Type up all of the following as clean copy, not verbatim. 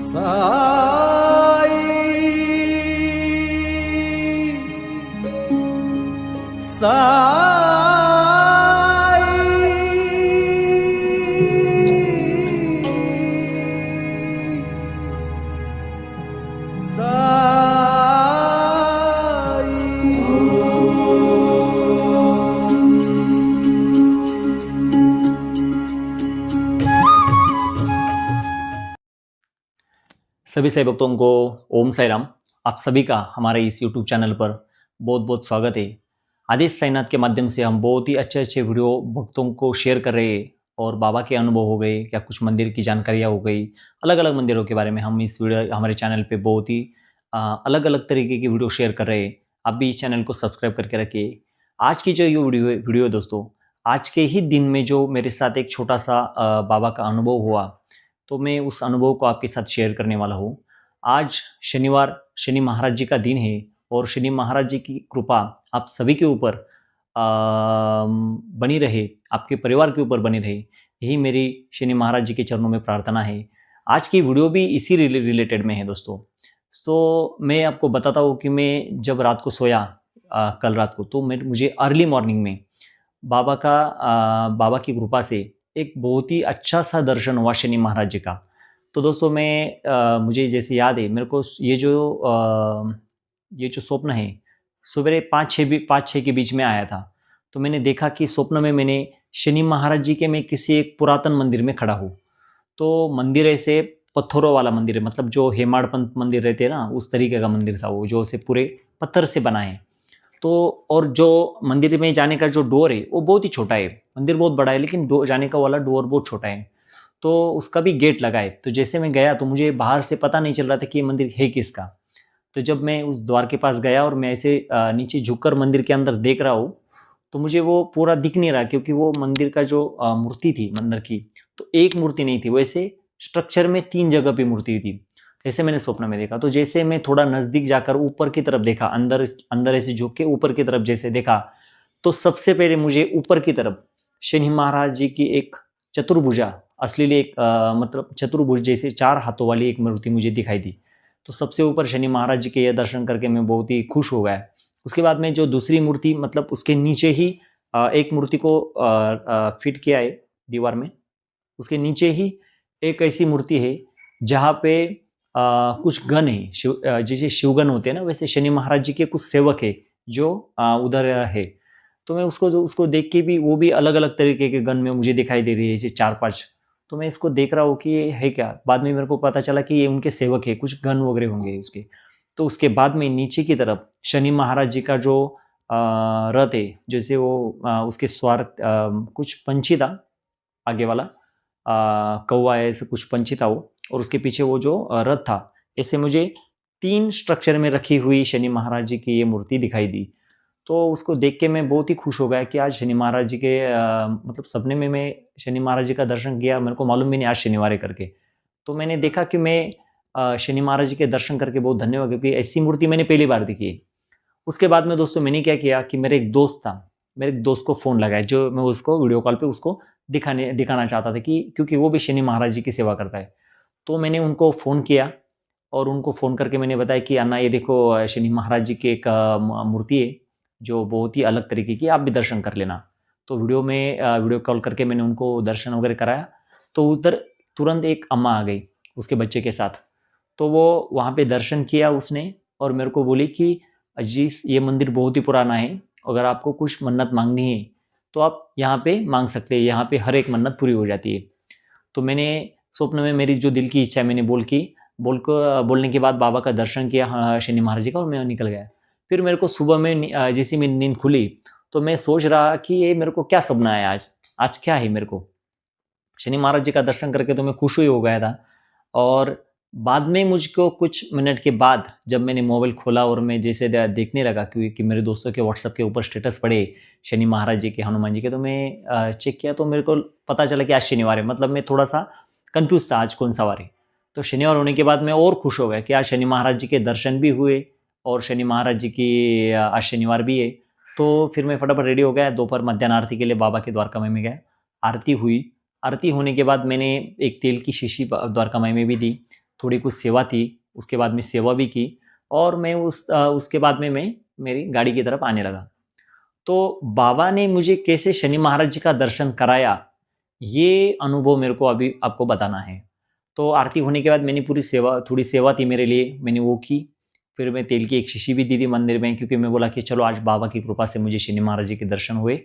साई सभी साई भक्तों को ओम साई राम। आप सभी का हमारे इस YouTube चैनल पर बहुत बहुत स्वागत है। आदेश साईनाथ के माध्यम से हम बहुत ही अच्छे अच्छे वीडियो भक्तों को शेयर कर रहे हैं और बाबा के अनुभव हो गए, क्या कुछ मंदिर की जानकारियाँ हो गई, अलग अलग मंदिरों के बारे में हम इस वीडियो हमारे चैनल पे बहुत ही अलग अलग तरीके की वीडियो शेयर कर रहे हैं। आप भी इस चैनल को सब्सक्राइब करके रखिए। आज की जो ये वीडियो दोस्तों, आज के ही दिन में जो मेरे साथ एक छोटा सा बाबा का अनुभव हुआ, तो मैं उस अनुभव को आपके साथ शेयर करने वाला हूँ। आज शनिवार, शनि महाराज जी का दिन है और शनि महाराज जी की कृपा आप सभी के ऊपर बनी रहे, आपके परिवार के ऊपर बनी रहे, यही मेरी शनि महाराज जी के चरणों में प्रार्थना है। आज की वीडियो भी इसी रिलेटेड में है दोस्तों। तो मैं आपको बताता हूँ कि मैं जब रात को सोया कल रात को, तो मुझे अर्ली मॉर्निंग में बाबा की कृपा से एक बहुत ही अच्छा सा दर्शन हुआ शनि महाराज जी का। तो दोस्तों मुझे जैसे याद है, मेरे को ये जो स्वप्न है सवेरे 5-6 के बीच में आया था। तो मैंने देखा कि स्वप्न में मैंने शनि महाराज जी के मैं किसी एक पुरातन मंदिर में खड़ा हूँ। तो मंदिर ऐसे पत्थरों वाला मंदिर है, मतलब जो हेमाड़पंथ मंदिर रहते हैं ना, उस तरीके का मंदिर था वो, जो से पूरे पत्थर से बना है। तो और जो मंदिर में जाने का जो डोर है वो बहुत ही छोटा है। मंदिर बहुत बड़ा है लेकिन जाने का वाला डोर बहुत छोटा है, तो उसका भी गेट लगा है। तो जैसे मैं गया तो मुझे बाहर से पता नहीं चल रहा था कि ये मंदिर है किसका। तो जब मैं उस द्वार के पास गया और मैं ऐसे नीचे झुककर मंदिर के अंदर देख रहा हूँ, तो मुझे वो पूरा दिख नहीं रहा, क्योंकि वो मंदिर का जो मूर्ति थी मंदिर की, तो एक मूर्ति नहीं थी, वैसे स्ट्रक्चर में 3 जगह पे मूर्ति थी, ऐसे मैंने स्वप्न में देखा। तो जैसे मैं थोड़ा नजदीक जाकर ऊपर की तरफ देखा, अंदर ऐसे झुक के ऊपर की तरफ जैसे देखा, तो सबसे पहले मुझे ऊपर की तरफ शनि महाराज जी की एक चतुर्भुजा, असली एक मतलब चतुर्भुज जैसे 4 हाथों वाली एक मूर्ति मुझे दिखाई दी। तो सबसे ऊपर शनि महाराज जी के ये दर्शन करके मैं बहुत ही खुश हो गया। उसके बाद में जो दूसरी मूर्ति, मतलब उसके नीचे ही एक मूर्ति को फिट किया है दीवार में, उसके नीचे ही एक ऐसी मूर्ति है जहाँ पे कुछ गण है, जैसे शिवगण होते हैं ना, वैसे शनि महाराज जी के कुछ सेवक है जो उधर है। तो मैं उसको देख के भी, वो भी अलग अलग तरीके के गण में मुझे दिखाई दे रही है, जैसे 4-5। तो मैं इसको देख रहा हूँ कि ये है क्या। बाद में मेरे को पता चला कि ये उनके सेवक है, कुछ गण वगैरह होंगे उसके। तो उसके बाद में नीचे की तरफ शनि महाराज जी का जो रथ है, जैसे वो उसके स्वार कुछ पंछी था आगे वाला, कौवा ऐसे कुछ पंछी था वो, और उसके पीछे वो जो रथ था, ऐसे मुझे 3 स्ट्रक्चर में रखी हुई शनि महाराज जी की ये मूर्ति दिखाई दी। तो उसको देख के मैं बहुत ही खुश हो गया कि आज शनि महाराज जी के मतलब सपने में मैं शनि महाराज जी का दर्शन किया। मेरे को मालूम भी नहीं आज शनिवार है करके। तो मैंने देखा कि मैं शनि महाराज जी के दर्शन करके बहुत धन्य हुआ, क्योंकि ऐसी मूर्ति मैंने पहली बार देखी। उसके बाद में दोस्तों मैंने क्या किया कि मेरे एक दोस्त था, मेरे एक दोस्त को फ़ोन लगाया, जो मैं उसको वीडियो कॉल पे उसको दिखाना चाहता था, कि क्योंकि वो भी शनि महाराज जी की सेवा करता है। तो मैंने उनको फ़ोन किया और उनको फ़ोन करके मैंने बताया कि अन्ना ये देखो शनि महाराज जी की एक मूर्ति है जो बहुत ही अलग तरीके की, आप भी दर्शन कर लेना। तो वीडियो कॉल करके मैंने उनको दर्शन वगैरह कराया। तो उधर तुरंत एक अम्मा आ गई उसके बच्चे के साथ। तो वो वहाँ पे दर्शन किया उसने और मेरे को बोली कि जी ये मंदिर बहुत ही पुराना है, अगर आपको कुछ मन्नत मांगनी है तो आप यहाँ पे मांग सकते हैं, यहाँ पे हर एक मन्नत पूरी हो जाती है। तो मैंने स्वप्न में मेरी जो दिल की इच्छा है मैंने बोलने के बाद बाबा का दर्शन किया शनि महाराज जी का, और मैं निकल गया। फिर मेरे को सुबह में जैसी मेरी नींद खुली तो मैं सोच रहा कि ये मेरे को क्या सपना है, आज क्या है। मेरे को शनि महाराज जी का दर्शन करके तो मैं खुश ही हो गया था। और बाद में मुझको कुछ मिनट के बाद जब मैंने मोबाइल खोला और मैं जैसे देखने लगा कि मेरे दोस्तों के व्हाट्सएप के ऊपर स्टेटस पड़े शनि महाराज जी के, हनुमान जी के, तो मैं चेक किया तो मेरे को पता चला कि आज शनिवार है। मतलब मैं थोड़ा सा कंफ्यूज था आज कौन सा वार है। तो शनिवार होने के बाद मैं और खुश हो गया कि आज शनि महाराज जी के दर्शन भी हुए और शनि महाराज जी की आज शनिवार भी है। तो फिर मैं फटाफट रेडी हो गया, दोपहर मध्याह्न आरती के लिए बाबा के द्वारका में गया। आरती हुई, आरती होने के बाद मैंने एक तेल की शीशी द्वारका माई में भी दी। थोड़ी कुछ सेवा थी, उसके बाद में सेवा भी की और मैं उसके बाद में मैं मेरी गाड़ी की तरफ आने लगा। तो बाबा ने मुझे कैसे शनि महाराज जी का दर्शन कराया, ये अनुभव मेरे को अभी आपको बताना है। तो आरती होने के बाद मैंने पूरी सेवा, थोड़ी सेवा थी मेरे लिए, मैंने वो की। फिर मैं तेल की एक शीशी भी दी थी मंदिर में, क्योंकि मैं बोला कि चलो आज बाबा की कृपा से मुझे शनि महाराज जी के दर्शन हुए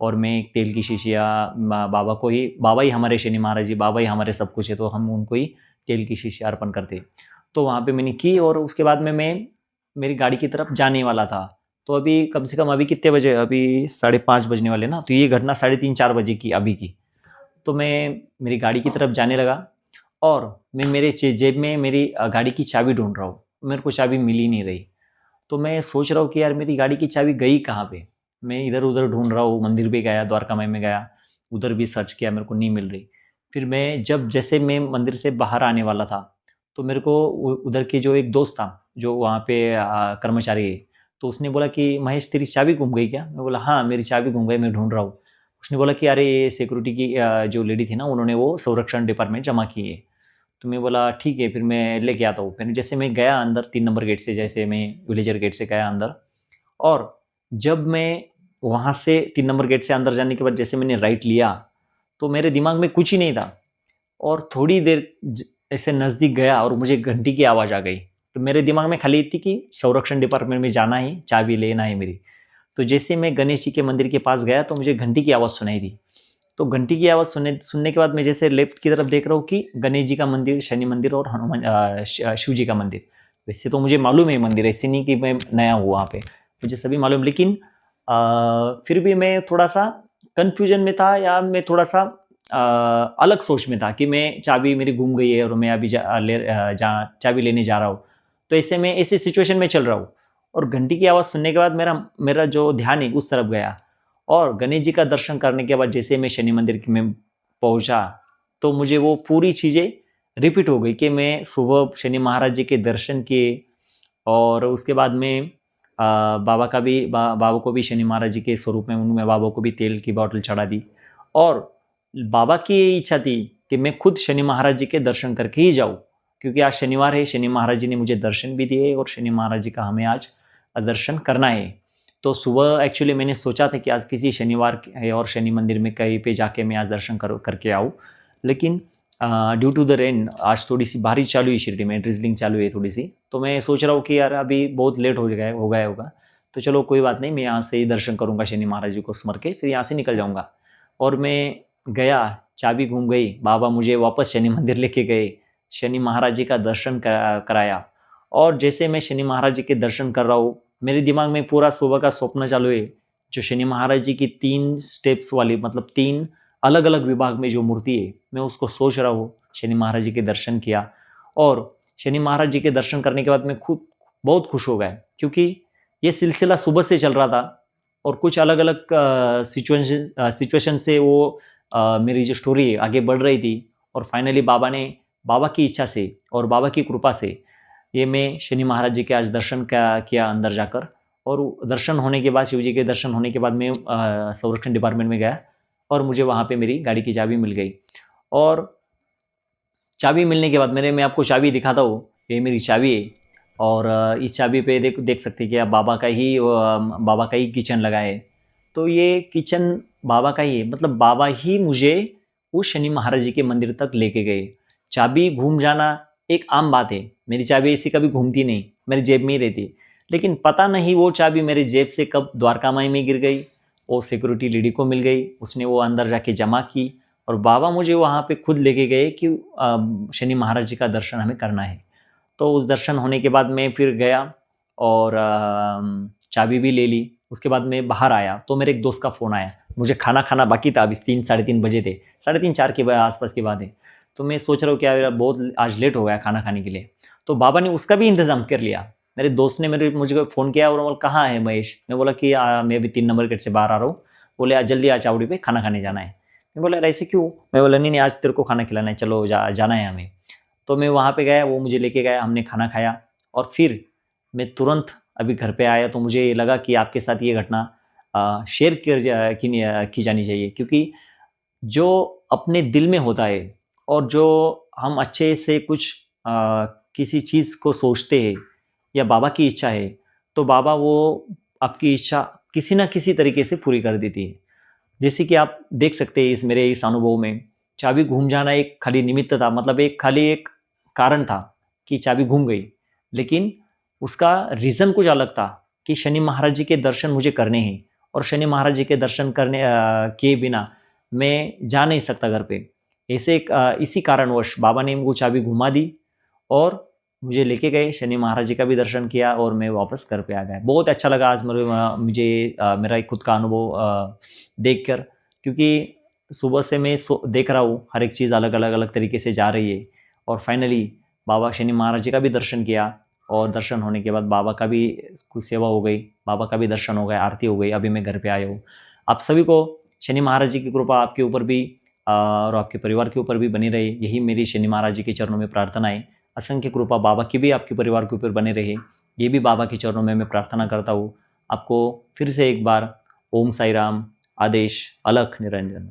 और मैं एक तेल की शीशियाँ बाबा को ही, बाबा ही हमारे शनि महाराज जी, बाबा ही हमारे सब कुछ है, तो हम उनको ही तेल की शीशी अर्पण करते। तो वहाँ पे मैंने की और उसके बाद में मैं मेरी गाड़ी की तरफ जाने वाला था। तो अभी कम से कम अभी कितने बजे, अभी 5:30 बजने वाले ना, तो ये घटना 3:30-4 बजे की अभी की। तो मैं मेरी गाड़ी की तरफ जाने लगा और मैं मेरे जेब में मेरी गाड़ी की चाबी ढूंढ रहा हूँ, मेरे को चाबी मिल ही नहीं रही। तो मैं सोच रहा हूँ कि यार मेरी गाड़ी की चाबी गई कहाँ पे। मैं इधर उधर ढूंढ रहा हूँ, मंदिर भी गया, द्वारका माई में गया, उधर भी सर्च किया, मेरे को नहीं मिल रही। फिर मैं जैसे मैं मंदिर से बाहर आने वाला था, तो मेरे को उधर के जो एक दोस्त था जो वहाँ पे कर्मचारी है, तो उसने बोला कि महेश तेरी चाबी गुम गई क्या? मैं बोला हाँ मेरी चाबी गुम गई, मैं ढूंढ रहा हूँ। उसने बोला कि अरे ये सिक्योरिटी की जो लेडी थी ना, उन्होंने वो संरक्षण डिपार्टमेंट जमा की है। तो मैं बोला ठीक है, फिर मैं लेके आता हूँ। फिर जैसे मैं गया अंदर 3 नंबर गेट से, जैसे मैं विलेजर गेट से गया अंदर, और जब मैं वहाँ से 3 नंबर गेट से अंदर जाने के बाद जैसे मैंने राइट लिया, तो मेरे दिमाग में कुछ ही नहीं था। और थोड़ी देर ऐसे नज़दीक गया और मुझे घंटी की आवाज़ आ गई। तो मेरे दिमाग में खाली थी कि संरक्षण डिपार्टमेंट में जाना है, चाबी लेना है मेरी। तो जैसे मैं गणेश जी के मंदिर के पास गया तो मुझे घंटी की आवाज़ सुनाई दी। तो घंटी की आवाज़ सुनने के बाद मैं जैसे लेफ्ट की तरफ देख रहा हूँ कि गणेश जी का मंदिर, शनि मंदिर और हनुमान शिव जी का मंदिर। वैसे तो मुझे मालूम है मंदिर, ऐसे नहीं कि मैं नया हूँ वहाँ पे, मुझे सभी मालूम। लेकिन फिर भी मैं थोड़ा सा कन्फ्यूजन में था, या मैं थोड़ा सा अलग सोच में था कि मैं चाबी मेरी गुम गई है और मैं अभी चाबी लेने जा रहा हूँ। तो ऐसे में ऐसी सिचुएशन में चल रहा हूँ और घंटी की आवाज़ सुनने के बाद मेरा जो ध्यान है उस तरफ गया। और गणेश जी का दर्शन करने के बाद जैसे मैं शनि मंदिर में पहुंचा, तो मुझे वो पूरी चीज़ें रिपीट हो गई कि मैं सुबह शनि महाराज जी के दर्शन किए और उसके बाद में बाबा को भी शनि महाराज जी के स्वरूप में उनमें बाबा को भी तेल की बोतल चढ़ा दी। और बाबा की ये इच्छा थी कि मैं खुद शनि महाराज जी के दर्शन करके ही जाऊँ, क्योंकि आज शनिवार है, शनि महाराज जी ने मुझे दर्शन भी दिए और शनि महाराज जी का हमें आज दर्शन करना है। तो सुबह एक्चुअली मैंने सोचा था कि आज किसी शनिवार है और शनि मंदिर में कहीं पे जाके मैं आज दर्शन करके आऊँ, लेकिन ड्यू टू द रेन आज थोड़ी सी बारिश चालू है शिरडी में, ड्रिजलिंग चालू है थोड़ी सी। तो मैं सोच रहा हूँ कि यार अभी बहुत लेट हो गया होगा, तो चलो कोई बात नहीं, मैं यहाँ से ही दर्शन करूँगा शनि महाराज जी को स्मर के, फिर यहाँ से निकल जाऊँगा। और मैं गया, चाबी घूम गई, बाबा मुझे वापस शनि मंदिर लेके गए, शनि महाराज जी का दर्शन कराया। और जैसे मैं शनि महाराज जी के दर्शन कर रहा हूँ, मेरे दिमाग में पूरा सुबह का स्वप्न चालू है, जो शनि महाराज जी की 3 स्टेप्स वाली, मतलब 3 अलग अलग विभाग में जो मूर्ति है, मैं उसको सोच रहा हूँ। शनि महाराज जी के दर्शन किया और शनि महाराज जी के दर्शन करने के बाद मैं खुद बहुत खुश हो गया, क्योंकि ये सिलसिला सुबह से चल रहा था और कुछ अलग अलग सिचुएशन से वो मेरी जो स्टोरी है आगे बढ़ रही थी। और फाइनली बाबा की इच्छा से और बाबा की कृपा से ये मैं शनि महाराज जी के आज दर्शन किया अंदर जाकर। और दर्शन होने के बाद, शिव जी के दर्शन होने के बाद मैं संरक्षण डिपार्टमेंट में गया और मुझे वहाँ पे मेरी गाड़ी की चाबी मिल गई। और चाबी मिलने के बाद मैं आपको चाबी दिखाता हूँ, ये मेरी चाबी है। और इस चाबी पे देख सकते हैं कि आप बाबा का ही किचन लगा है। तो ये किचन बाबा का ही है, मतलब बाबा ही मुझे उस शनि महाराज जी के मंदिर तक लेके गए। चाबी घूम जाना एक आम बात है, मेरी चाबी ऐसी कभी घूमती नहीं, मेरी जेब में ही रहती। लेकिन पता नहीं वो चाबी मेरी जेब से कब द्वारका माई में गिर गई, वो सिक्योरिटी लेडी को मिल गई, उसने वो अंदर जाके जमा की और बाबा मुझे वहाँ पे खुद लेके गए कि शनि महाराज जी का दर्शन हमें करना है। तो उस दर्शन होने के बाद मैं फिर गया और चाबी भी ले ली। उसके बाद मैं बाहर आया तो मेरे एक दोस्त का फ़ोन आया, मुझे खाना बाकी था, अभी 3-3:30 बजे थे, 3:30-4 के आसपास की बात है। तो मैं सोच रहा हूँ क्या बहुत आज लेट हो गया खाना खाने के लिए। तो बाबा ने उसका भी इंतज़ाम कर लिया। मेरे दोस्त ने मुझे फ़ोन किया और बोला कहाँ है महेश? मैं बोला कि मैं अभी 3 नंबर गेट से बाहर आ रहा हूँ। बोले जल्दी आ चावड़ी पे खाना खाने जाना है। मैं बोला ऐसे क्यों? मैं बोला नहीं आज तेरे को खाना खिलाना है, चलो जाना है हमें। तो मैं वहाँ पे गया, वो मुझे लेके गया, हमने खाना खाया और फिर मैं तुरंत अभी घर पे आया। तो मुझे लगा कि आपके साथ ये घटना शेयर की जानी चाहिए, क्योंकि जो अपने दिल में होता है और जो हम अच्छे से कुछ किसी चीज़ को सोचते हैं या बाबा की इच्छा है तो बाबा वो आपकी इच्छा किसी ना किसी तरीके से पूरी कर देती है। जैसे कि आप देख सकते हैं इस अनुभव में चाबी घूम जाना एक खाली निमित्त था, मतलब एक खाली एक कारण था कि चाबी घूम गई, लेकिन उसका रीज़न कुछ अलग था कि शनि महाराज जी के दर्शन मुझे करने हैं और शनि महाराज जी के दर्शन किए बिना मैं जा नहीं सकता घर पे। इसी कारणवश बाबा ने मुझे चाबी घुमा दी और मुझे लेके गए, शनि महाराज जी का भी दर्शन किया और मैं वापस घर पे आ गया। बहुत अच्छा लगा आज मुझे मेरा एक खुद का अनुभव देखकर, क्योंकि सुबह से मैं देख रहा हूँ हर एक चीज़ अलग तरीके से जा रही है और फाइनली बाबा शनि महाराज जी का भी दर्शन किया और दर्शन होने के बाद बाबा का भी कुछ सेवा हो गई, बाबा का भी दर्शन हो गया, आरती हो गई, अभी मैं घर पे आया हूँ। आप सभी को शनि महाराज जी की कृपा आपके ऊपर भी और आपके परिवार के ऊपर भी बनी रहे, यही मेरी शनि महाराज जी के चरणों में प्रार्थना है। असंख्य कृपा बाबा की भी आपके परिवार के ऊपर बने रहे, ये भी बाबा के चरणों में मैं प्रार्थना करता हूँ। आपको फिर से एक बार ओम साई राम, आदेश, अलख निरंजन।